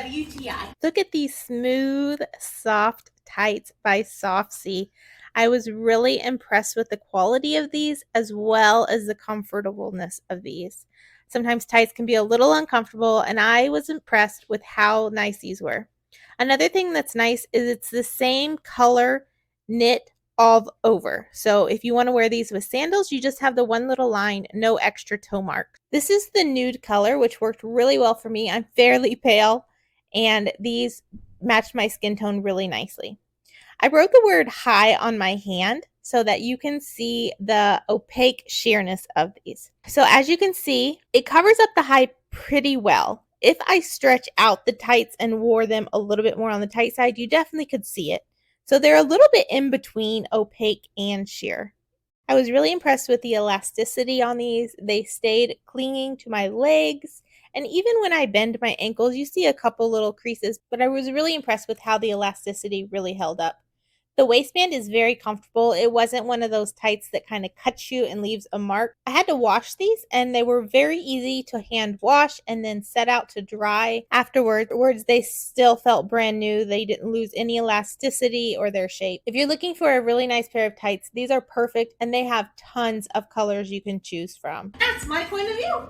WTI. Look at these smooth, soft tights by sofsy. I was really impressed with the quality of these as well as the comfortableness of these. Sometimes tights can be a little uncomfortable, and I was impressed with how nice these were. Another thing that's nice is it's the same color knit all over. So if you want to wear these with sandals, you just have the one little line, no extra toe mark. This is the nude color, which worked really well for me. I'm fairly pale, and these matched my skin tone really nicely. I wrote the word high on my hand so that you can see the opaque sheerness of these. So as you can see, it covers up the high pretty well. If I stretch out the tights and wore them a little bit more on the tight side, you definitely could see it. So they're a little bit in between opaque and sheer. I was really impressed with the elasticity on these. They stayed clinging to my legs. And even when I bend my ankles, you see a couple little creases, but I was really impressed with how the elasticity really held up. The waistband is very comfortable. It wasn't one of those tights that kind of cuts you and leaves a mark. I had to wash these, and they were very easy to hand wash and then set out to dry. Afterwards, they still felt brand new. They didn't lose any elasticity or their shape. If you're looking for a really nice pair of tights, these are perfect, and they have tons of colors you can choose from. That's my point of view.